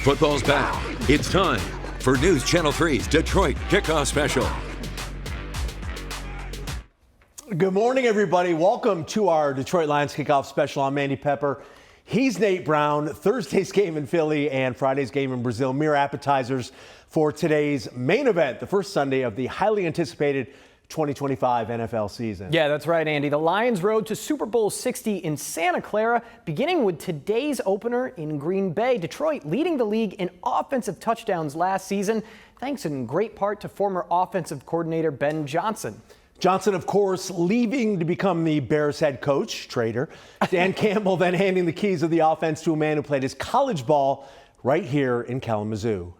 Football's back. It's time for News Channel 3's Detroit Kickoff Special. Good morning, everybody. Welcome to our Detroit Lions Kickoff Special. I'm Andy Pepper. He's Nate Brown. Thursday's game in Philly and Friday's game in Brazil. Mere appetizers for today's main event, the first Sunday of the highly anticipated 2025 NFL season. Yeah, that's right, Andy. The Lions rode to Super Bowl 60 in Santa Clara, beginning with today's opener in Green Bay. Detroit leading the league in offensive touchdowns last season, thanks in great part to former offensive coordinator Ben Johnson. Johnson, of course, leaving to become the Bears head coach, traitor. Dan Campbell then handing the keys of the offense to a man who played his college ball right here in Kalamazoo.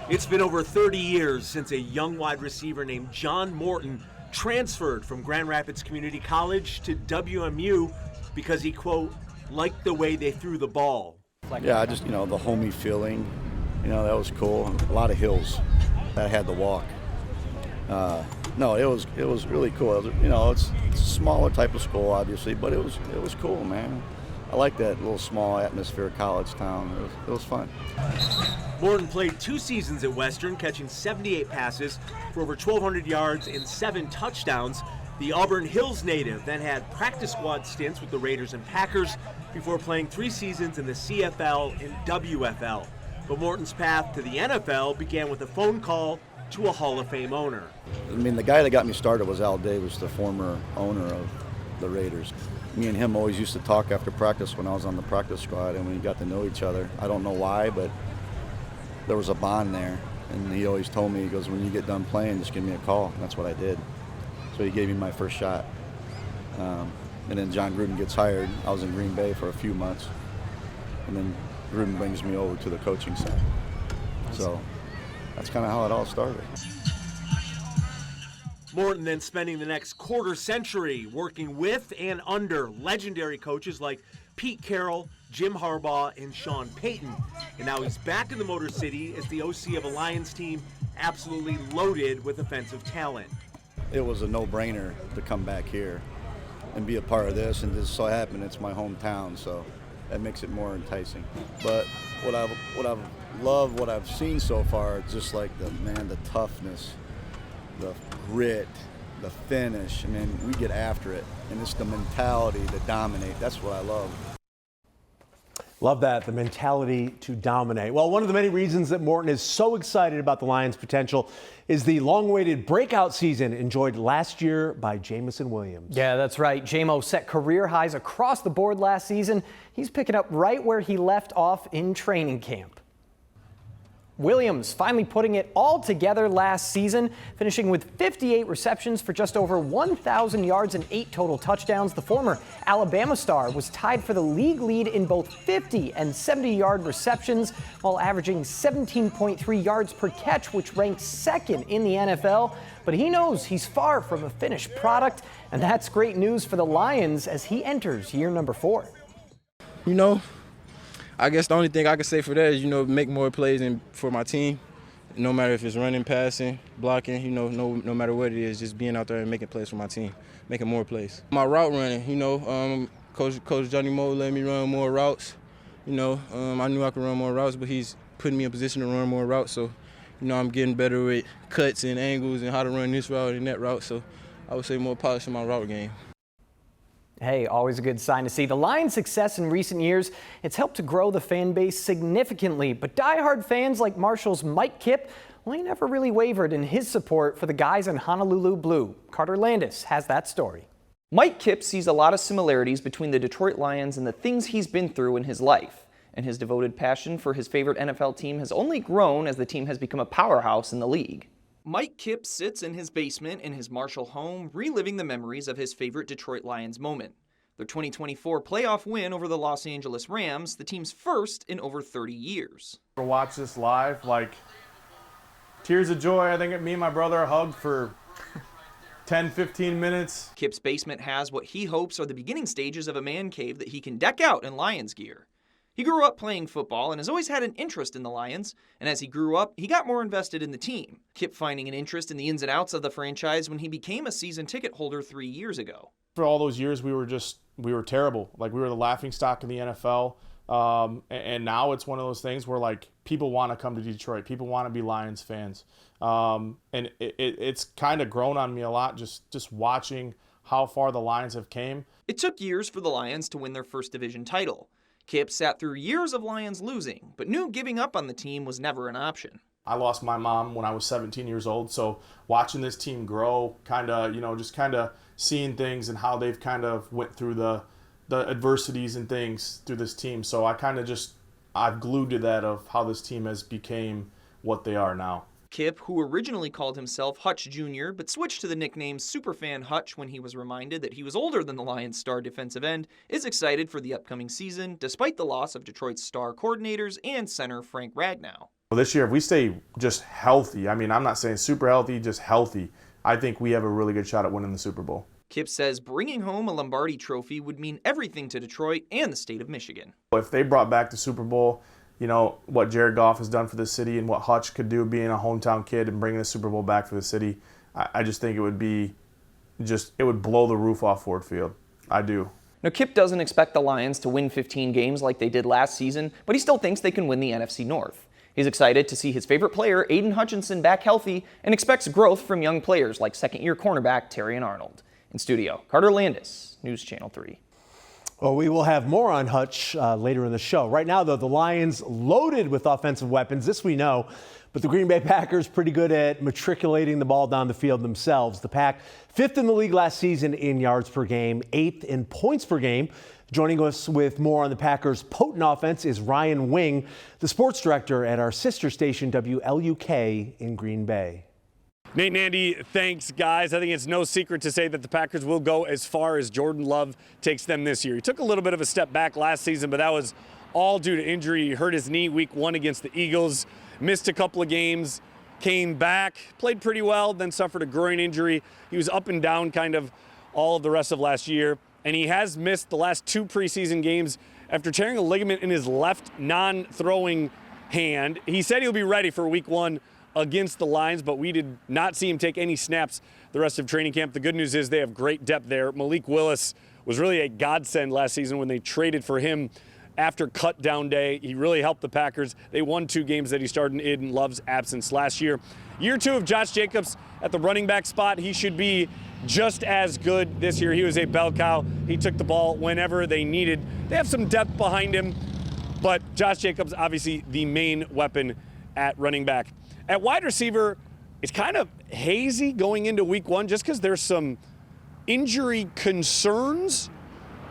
It's been over 30 years since a young wide receiver named John Morton transferred from Grand Rapids Community College to WMU because he, quote, liked the way they threw the ball. Yeah, I just, the homey feeling, that was cool. A lot of hills that I had to walk. No, it was really cool. It's a smaller type of school, obviously, but it was cool, man. I like that little small atmosphere college town. It was fun. Morton played 2 seasons at Western, catching 78 passes for over 1,200 yards and 7 touchdowns. The Auburn Hills native then had practice squad stints with the Raiders and Packers before playing 3 seasons in the CFL and WFL. But Morton's path to the NFL began with a phone call to a Hall of Fame owner. The guy that got me started was Al Davis, the former owner of the Raiders. Me and him always used to talk after practice when I was on the practice squad, and we got to know each other. I don't know why, but there was a bond there. And he always told me, he goes, when you get done playing, just give me a call. And that's what I did. So he gave me my first shot. And then John Gruden gets hired. I was in Green Bay for a few months. And then Gruden brings me over to the coaching side. So that's kind of how it all started. Morton then spending the next quarter century working with and under legendary coaches like Pete Carroll, Jim Harbaugh, and Sean Payton. And now he's back in the Motor City as the OC of a Lions team absolutely loaded with offensive talent. It was a no-brainer to come back here and be a part of this, and just so happened it's my hometown, so that makes it more enticing. But what I've loved, what I've seen so far, just like the toughness, the grit, the finish, and then we get after it, and it's the mentality to dominate. That's what I love. Love that, the mentality to dominate. Well, one of the many reasons that Morton is so excited about the Lions' potential is the long-awaited breakout season enjoyed last year by Jameson Williams. Yeah, that's right. JMO set career highs across the board last season. He's picking up right where he left off in training camp. Williams finally putting it all together last season, finishing with 58 receptions for just over 1,000 yards and 8 total touchdowns. The former Alabama star was tied for the league lead in both 50 and 70-yard receptions, while averaging 17.3 yards per catch, which ranks second in the NFL. But he knows he's far from a finished product, and that's great news for the Lions as he enters year number 4. I guess the only thing I can say for that is, make more plays for my team. No matter if it's running, passing, blocking, no matter what it is, just being out there and making plays for my team, making more plays. My route running, Coach Johnny Moe let me run more routes. I knew I could run more routes, but he's putting me in position to run more routes. So, I'm getting better with cuts and angles and how to run this route and that route. So I would say more polish in my route game. Hey, always a good sign to see. The Lions' success in recent years, it's helped to grow the fan base significantly. But diehard fans like Marshall's Mike Kipp, he never really wavered in his support for the guys in Honolulu Blue. Carter Landis has that story. Mike Kipp sees a lot of similarities between the Detroit Lions and the things he's been through in his life. And his devoted passion for his favorite NFL team has only grown as the team has become a powerhouse in the league. Mike Kipp sits in his basement in his Marshall home, reliving the memories of his favorite Detroit Lions moment. Their 2024 playoff win over the Los Angeles Rams, the team's first in over 30 years. To watch this live, tears of joy. I think me and my brother hugged for 10, 15 minutes. Kipp's basement has what he hopes are the beginning stages of a man cave that he can deck out in Lions gear. He grew up playing football and has always had an interest in the Lions, and as he grew up, he got more invested in the team. Kipp finding an interest in the ins and outs of the franchise when he became a season ticket holder 3 years ago. For all those years, we were terrible. We were the laughingstock in the NFL. And now it's one of those things where, like, people want to come to Detroit. People want to be Lions fans. And it's kind of grown on me a lot just watching how far the Lions have came. It took years for the Lions to win their first division title. Kip sat through years of Lions losing, but knew giving up on the team was never an option. I lost my mom when I was 17 years old, so watching this team grow, just seeing things and how they've kind of went through the adversities and things through this team. So I've glued to that of how this team has became what they are now. Kip, who originally called himself Hutch Jr., but switched to the nickname Superfan Hutch when he was reminded that he was older than the Lions' star defensive end, is excited for the upcoming season, despite the loss of Detroit's star coordinators and center Frank Ragnow. Well, this year, if we stay just healthy, I'm not saying super healthy, just healthy, I think we have a really good shot at winning the Super Bowl. Kip says bringing home a Lombardi trophy would mean everything to Detroit and the state of Michigan. If they brought back the Super Bowl, what Jared Goff has done for the city and what Hutch could do being a hometown kid and bringing the Super Bowl back for the city, I just think it would blow the roof off Ford Field. I do. Now, Kip doesn't expect the Lions to win 15 games like they did last season, but he still thinks they can win the NFC North. He's excited to see his favorite player, Aiden Hutchinson, back healthy and expects growth from young players like second-year cornerback Terrion Arnold. In studio, Carter Landis, News Channel 3. Well, we will have more on Hutch later in the show. Right now, though, the Lions loaded with offensive weapons. This we know. But the Green Bay Packers pretty good at matriculating the ball down the field themselves. The Pack, 5th in the league last season in yards per game, 8th in points per game. Joining us with more on the Packers' potent offense is Ryan Wing, the sports director at our sister station WLUK in Green Bay. Nate and Andy, thanks, guys. I think it's no secret to say that the Packers will go as far as Jordan Love takes them this year. He took a little bit of a step back last season, but that was all due to injury. He hurt his knee week 1 against the Eagles, missed a couple of games, came back, played pretty well, then suffered a groin injury. He was up and down kind of all of the rest of last year, and he has missed the last 2 preseason games after tearing a ligament in his left non-throwing hand. He said he'll be ready for week 1 against the Lions, but we did not see him take any snaps the rest of training camp. The good news is they have great depth there. Malik Willis was really a godsend last season when they traded for him after cut down day. He really helped the Packers. They won 2 games that he started in Love's absence last year. Year 2 of Josh Jacobs at the running back spot. He should be just as good this year. He was a bell cow. He took the ball whenever they needed. They have some depth behind him, but Josh Jacobs obviously the main weapon at running back. At wide receiver, it's kind of hazy going into week 1 just because there's some injury concerns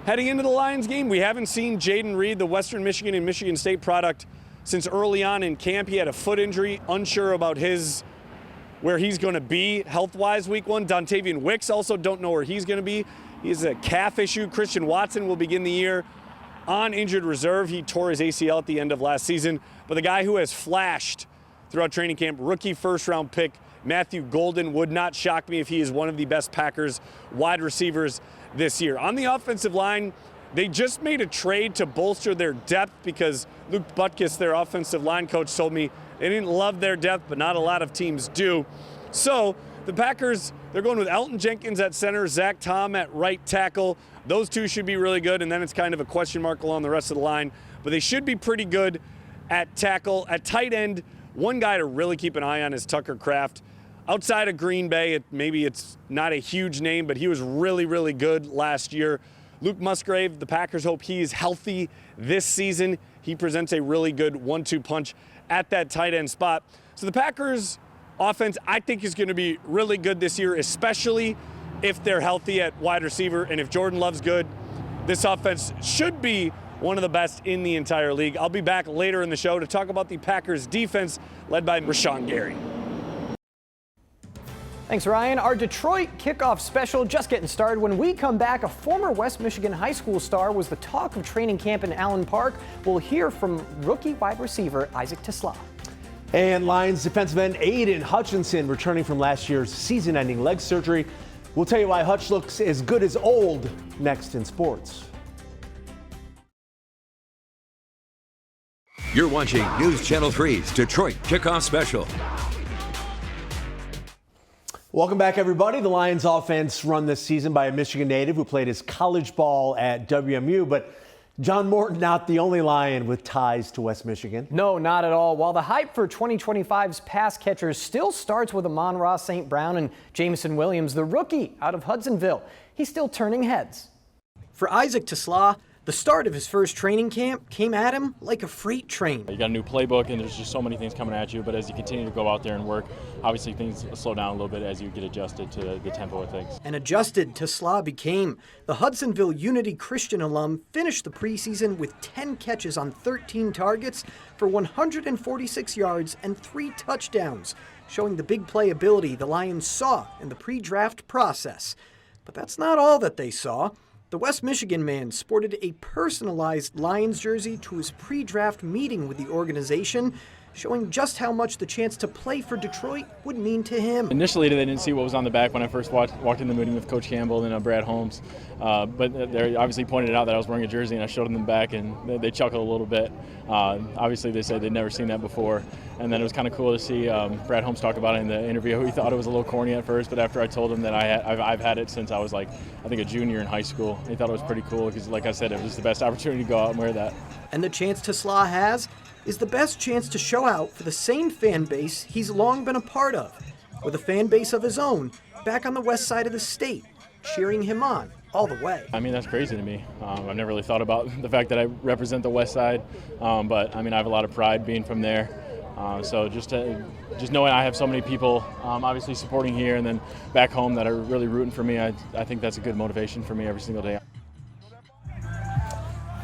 heading into the Lions game. We haven't seen Jaden Reed, the Western Michigan and Michigan State product, since early on in camp. He had a foot injury, unsure about where he's going to be health-wise week 1. Dontavian Wicks also don't know where he's going to be. He has a calf issue. Christian Watson will begin the year on injured reserve. He tore his ACL at the end of last season. But the guy who has flashed throughout training camp, rookie first-round pick Matthew Golden, would not shock me if he is one of the best Packers wide receivers this year. On the offensive line, they just made a trade to bolster their depth because Luke Butkus, their offensive line coach, told me they didn't love their depth, but not a lot of teams do. So the Packers, they're going with Elton Jenkins at center, Zach Tom at right tackle. Those 2 should be really good, and then it's kind of a question mark along the rest of the line. But they should be pretty good at tackle. At tight end, one guy to really keep an eye on is Tucker Kraft. Outside of Green Bay, maybe it's not a huge name, but he was really, really good last year. Luke Musgrave, the Packers hope he is healthy this season. He presents a really good 1-2 punch at that tight end spot. So the Packers offense, I think, is going to be really good this year, especially if they're healthy at wide receiver. And if Jordan Love's good, this offense should be one of the best in the entire league. I'll be back later in the show to talk about the Packers defense led by Rashawn Gary. Thanks, Ryan. Our Detroit Kickoff Special just getting started. When we come back, a former West Michigan high school star was the talk of training camp in Allen Park. We'll hear from rookie wide receiver Isaac Tisla. And Lions defensive end Aiden Hutchinson returning from last year's season-ending leg surgery. We'll tell you why Hutch looks as good as old next in sports. You're watching News Channel 3's Detroit Kickoff Special. Welcome back, everybody. The Lions offense run this season by a Michigan native who played his college ball at WMU, but John Morton not the only Lion with ties to West Michigan. No, not at all. While the hype for 2025's pass catchers still starts with Amon-Ra St. Brown and Jameson Williams, the rookie out of Hudsonville, he's still turning heads. For Isaac Tesla, the start of his first training camp came at him like a freight train. You got a new playbook, and there's just so many things coming at you, but as you continue to go out there and work, obviously things slow down a little bit as you get adjusted to the tempo of things. And adjusted Tesla became. The Hudsonville Unity Christian alum finished the preseason with 10 catches on 13 targets for 146 yards and 3 touchdowns, showing the big playability the Lions saw in the pre-draft process. But that's not all that they saw. The West Michigan man sported a personalized Lions jersey to his pre-draft meeting with the organization, showing just how much the chance to play for Detroit would mean to him. Initially, they didn't see what was on the back when I first walked in the meeting with Coach Campbell and Brad Holmes, but they obviously pointed out that I was wearing a jersey, and I showed them the back, and they chuckled a little bit. Obviously, they said they'd never seen that before, and then it was kind of cool to see Brad Holmes talk about it in the interview. He thought it was a little corny at first, but after I told him that I've had it since I was I think a junior in high school, he thought it was pretty cool because, like I said, it was the best opportunity to go out and wear that. And the chance Tesla has is the best chance to show out for the same fan base he's long been a part of, with a fan base of his own back on the west side of the state, cheering him on all the way. I mean, that's crazy to me. I've never really thought about the fact that I represent the west side, but I mean, I have a lot of pride being from there. So just knowing I have so many people obviously supporting here and then back home that are really rooting for me, I think that's a good motivation for me every single day.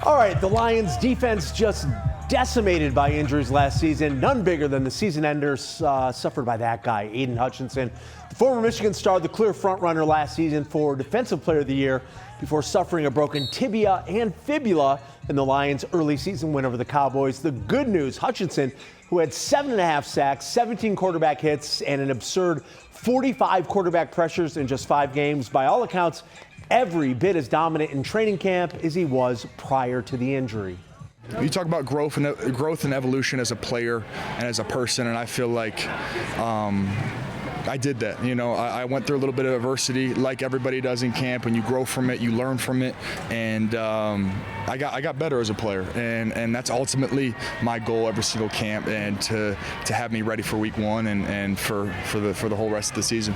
All right, the Lions defense just decimated by injuries last season. None bigger than the season enders suffered by that guy, Aiden Hutchinson. The former Michigan star, the clear frontrunner last season for Defensive Player of the Year before suffering a broken tibia and fibula in the Lions' early season win over the Cowboys. The good news, Hutchinson, who had 7.5 sacks, 17 quarterback hits, and an absurd 45 quarterback pressures in just 5 games, by all accounts, every bit as dominant in training camp as he was prior to the injury. You talk about growth and evolution as a player and as a person, and I feel like I did that. You know, I went through a little bit of adversity like everybody does in camp, and you grow from it, you learn from it, and I got better as a player, and that's ultimately my goal every single camp, and to have me ready for week 1 and for the whole rest of the season.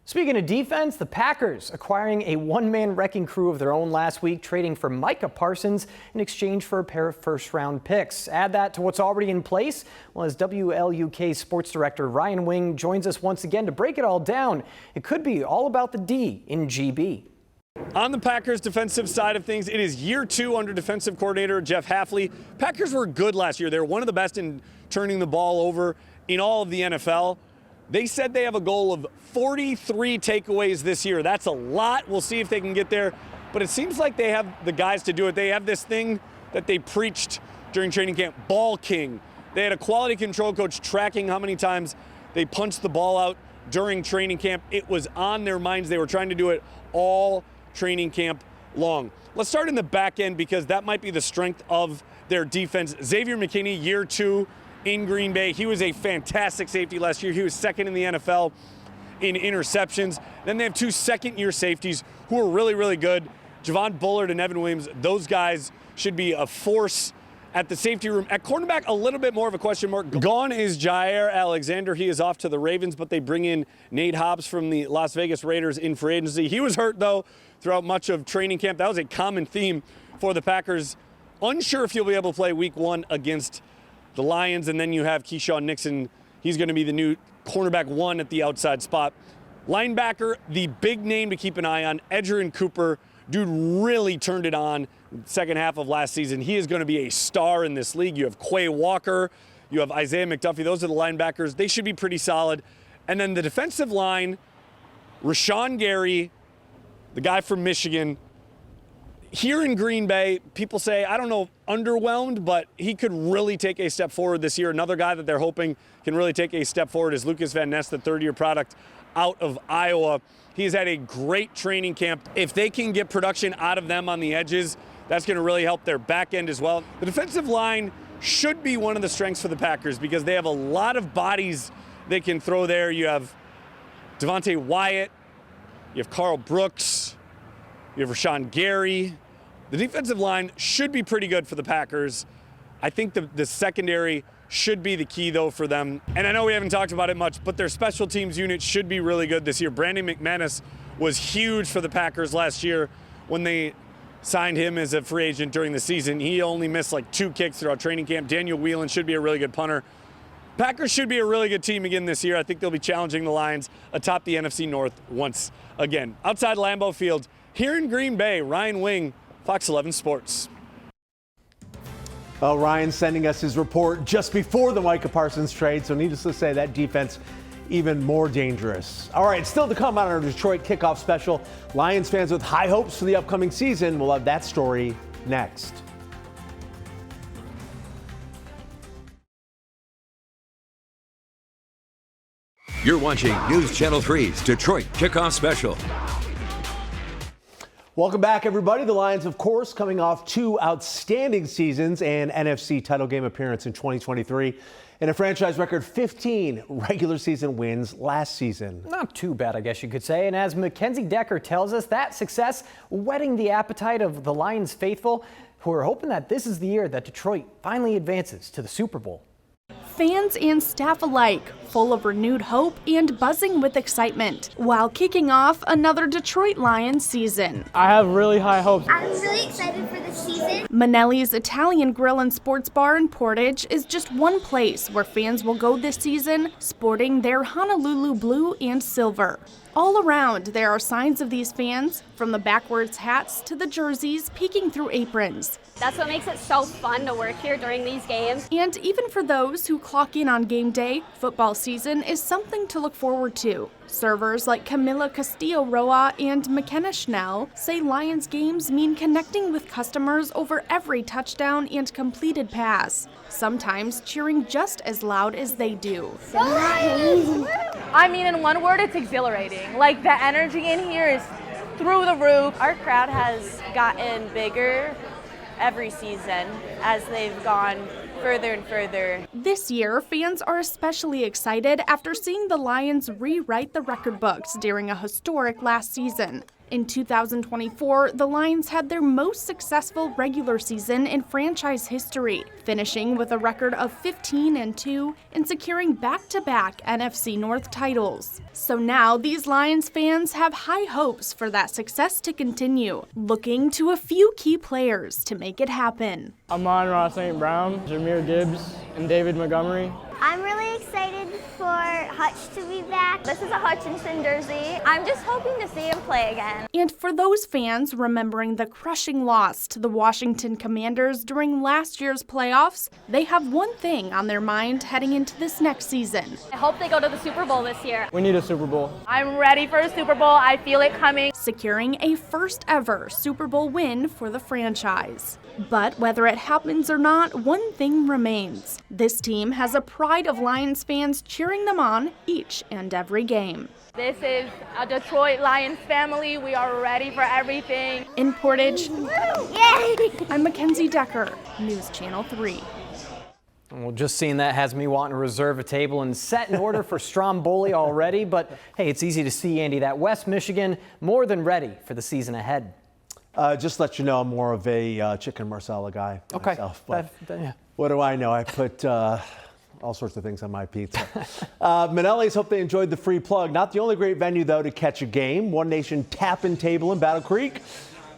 Speaking of defense, the Packers acquiring a one-man wrecking crew of their own last week, trading for Micah Parsons in exchange for a pair of first-round picks. Add that to what's already in place, well, as WLUK sports director Ryan Wing joins us once again to break it all down. It could be all about the D in GB. On the Packers defensive side of things, it is year 2 under defensive coordinator Jeff Hafley. Packers were good last year. They were one of the best in turning the ball over in all of the NFL. They said they have a goal of 43 takeaways this year. That's a lot. We'll see if they can get there. But it seems like they have the guys to do it. They have this thing that they preached during training camp, Ball King. They had a quality control coach tracking how many times they punched the ball out during training camp. It was on their minds. They were trying to do it all training camp long. Let's start in the back end because that might be the strength of their defense. Xavier McKinney, year 2 in Green Bay. He was a fantastic safety last year. He was second in the NFL in interceptions. Then they have 2 second-year safeties who are really, really good. Javon Bullard and Evan Williams, those guys should be a force at the safety room. At cornerback, a little bit more of a question mark. Gone is Jair Alexander. He is off to the Ravens, but they bring in Nate Hobbs from the Las Vegas Raiders in free agency. He was hurt, though, throughout much of training camp. That was a common theme for the Packers. Unsure if he'll be able to play week 1 against the Lions, and then you have Keyshawn Nixon. He's going to be the new cornerback 1 at the outside spot. Linebacker, the big name to keep an eye on, Edgerrin Cooper. Dude really turned it on second half of last season. He is going to be a star in this league. You have Quay Walker. You have Isaiah McDuffie. Those are the linebackers. They should be pretty solid. And then the defensive line, Rashawn Gary, the guy from Michigan. Here in Green Bay, people say, I don't know, underwhelmed, but he could really take a step forward this year. Another guy that they're hoping can really take a step forward is Lucas Van Ness, the third-year product out of Iowa. He's had a great training camp. If they can get production out of them on the edges, that's going to really help their back end as well. The defensive line should be one of the strengths for the Packers because they have a lot of bodies they can throw there. You have Devontae Wyatt, you have Carl Brooks, you have Rashawn Gary. The defensive line should be pretty good for the Packers. I think the secondary should be the key, though, for them. And I know we haven't talked about it much, but their special teams unit should be really good this year. Brandon McManus was huge for the Packers last year when they signed him as a free agent during the season. He only missed like 2 kicks throughout training camp. Daniel Whelan should be a really good punter. Packers should be a really good team again this year. I think they'll be challenging the Lions atop the NFC North once again. Outside Lambeau Field, here in Green Bay, Ryan Wing, Fox 11 Sports. Well, Ryan sending us his report just before the Micah Parsons trade, so needless to say, that defense even more dangerous. All right, still to come on our Detroit Kickoff Special. Lions fans with high hopes for the upcoming season. We'll have that story next. You're watching News Channel 3's Detroit Kickoff Special. Welcome back, everybody. The Lions, of course, coming off 2 outstanding seasons and NFC title game appearance in 2023 and a franchise record 15 regular season wins last season. Not too bad, I guess you could say. And as Mackenzie Decker tells us, that success whetting the appetite of the Lions faithful, who are hoping that this is the year that Detroit finally advances to the Super Bowl. Fans and staff alike, full of renewed hope and buzzing with excitement, while kicking off another Detroit Lions season. I have really high hopes. I'm really excited for this season. Manelli's Italian Grill and Sports Bar in Portage is just one place where fans will go this season, sporting their Honolulu blue and silver. All around, there are signs of these fans, from the backwards hats to the jerseys peeking through aprons. That's what makes it so fun to work here during these games. And even for those who clock in on game day, football season is something to look forward to. Servers like Camila Castillo-Roa and McKenna Schnell say Lions games mean connecting with customers over every touchdown and completed pass, sometimes cheering just as loud as they do. I mean, in one word, it's exhilarating. Like, the energy in here is through the roof. Our crowd has gotten bigger every season as they've gone further and further. This year, fans are especially excited after seeing the Lions rewrite the record books during a historic last season. In 2024, the Lions had their most successful regular season in franchise history, finishing with a record of 15-2 and securing back-to-back NFC North titles. So now these Lions fans have high hopes for that success to continue, looking to a few key players to make it happen. Amon-Ra St. Brown, Jahmyr Gibbs, and David Montgomery. I'm really excited for Hutch to be back. This is a Hutchinson jersey. I'm just hoping to see him play again. And for those fans remembering the crushing loss to the Washington Commanders during last year's playoffs, they have one thing on their mind heading into this next season. I hope they go to the Super Bowl this year. We need a Super Bowl. I'm ready for a Super Bowl. I feel it coming. Securing a first ever Super Bowl win for the franchise. But whether it happens or not, one thing remains. This team has a pride of Lions fans cheering them on each and every game. This is a Detroit Lions family. We are ready for everything. In Portage, Yay! I'm Mackenzie Decker, News Channel 3. Well, just seeing that has me wanting to reserve a table and set in order for Stromboli already. But hey, it's easy to see, Andy, that West Michigan more than ready for the season ahead. Just let you know, I'm more of a chicken marsala guy myself. But yeah. What do I know? I put all sorts of things on my pizza. Manelli's hope they enjoyed the free plug. Not the only great venue, though, to catch a game. One Nation Tap and Table in Battle Creek.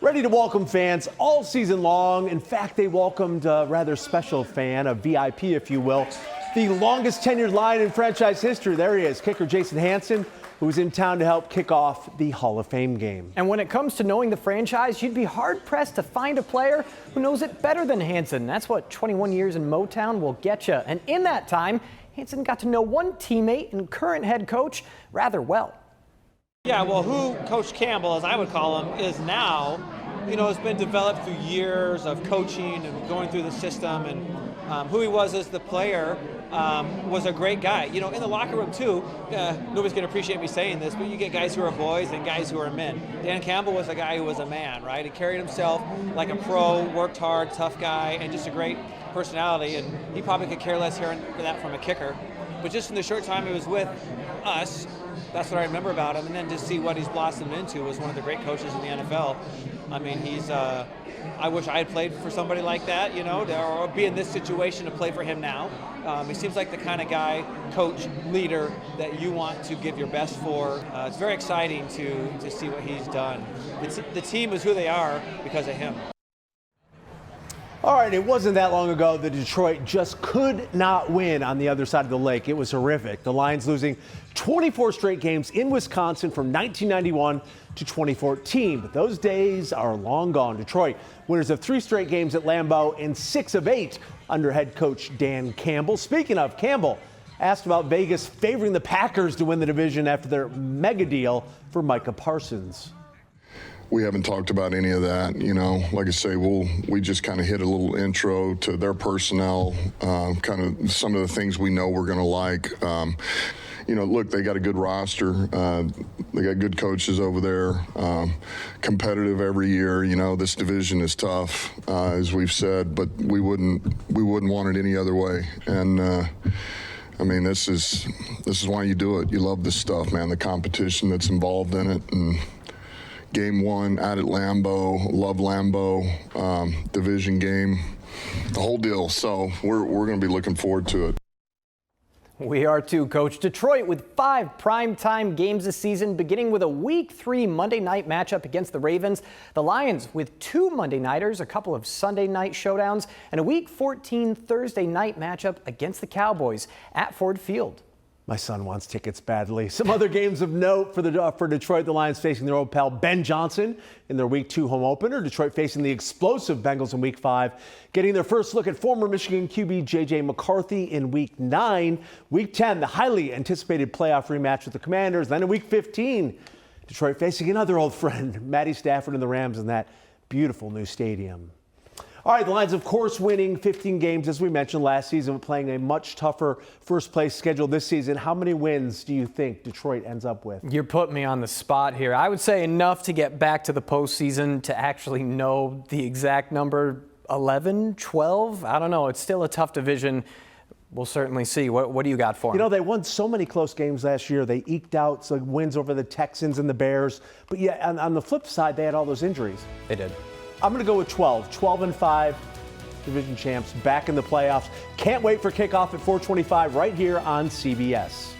Ready to welcome fans all season long. In fact, they welcomed a rather special fan, a VIP, if you will. The longest tenured Lion in franchise history. There he is, kicker Jason Hansen, who's in town to help kick off the Hall of Fame game. And when it comes to knowing the franchise, you'd be hard-pressed to find a player who knows it better than Hansen. That's what 21 years in Motown will get you. And in that time, Hansen got to know one teammate and current head coach rather well. Yeah, well, who Coach Campbell, as I would call him, is now, you know, has been developed through years of coaching and going through the system, and who he was as the player was a great guy. You know, in the locker room too, nobody's going to appreciate me saying this, but you get guys who are boys and guys who are men. Dan Campbell was a guy who was a man, right? He carried himself like a pro, worked hard, tough guy, and just a great personality, and he probably could care less hearing that from a kicker. But just in the short time he was with us, that's what I remember about him. And then to see what he's blossomed into as one of the great coaches in the NFL. I mean, I wish I had played for somebody like that, or be in this situation to play for him now. He seems like the kind of guy, coach, leader that you want to give your best for. It's very exciting to see what he's done. The team is who they are because of him. All right, it wasn't that long ago that Detroit just could not win on the other side of the lake. It was horrific. The Lions losing 24 straight games in Wisconsin from 1991 to 2014. But those days are long gone. Detroit, winners of 3 straight games at Lambeau and 6 of 8 under head coach Dan Campbell. Speaking of Campbell, asked about Vegas favoring the Packers to win the division after their mega deal for Micah Parsons. We haven't talked about any of that. Like I say, we just kind of hit a little intro to their personnel, kind of some of the things we know we're going to like. Look, they got a good roster. They got good coaches over there, competitive every year. This division is tough, as we've said, but we wouldn't want it any other way. And this is why you do it. You love this stuff, man. The competition that's involved in it, and Game 1 out at Lambeau, love Lambeau, division game, the whole deal. So we're going to be looking forward to it. We are too, Coach. Detroit with 5 primetime games this season, beginning with a Week 3 Monday night matchup against the Ravens. The Lions with 2 Monday nighters, a couple of Sunday night showdowns, and a Week 14 Thursday night matchup against the Cowboys at Ford Field. My son wants tickets badly. Some other games of note for Detroit. The Lions facing their old pal Ben Johnson in their Week 2 home opener. Detroit facing the explosive Bengals in Week 5. Getting their first look at former Michigan QB J.J. McCarthy in Week 9. Week 10, the highly anticipated playoff rematch with the Commanders. Then in Week 15, Detroit facing another old friend, Matty Stafford and the Rams in that beautiful new stadium. All right, the Lions, of course, winning 15 games, as we mentioned last season, playing a much tougher first-place schedule this season. How many wins do you think Detroit ends up with? You're putting me on the spot here. I would say enough to get back to the postseason to actually know the exact number. 11, 12? I don't know. It's still a tough division. We'll certainly see. What do you got for them? They won so many close games last year. They eked out some wins over the Texans and the Bears. But, yeah, on the flip side, they had all those injuries. They did. I'm going to go with 12. 12-5, division champs, back in the playoffs. Can't wait for kickoff at 4:25 right here on CBS.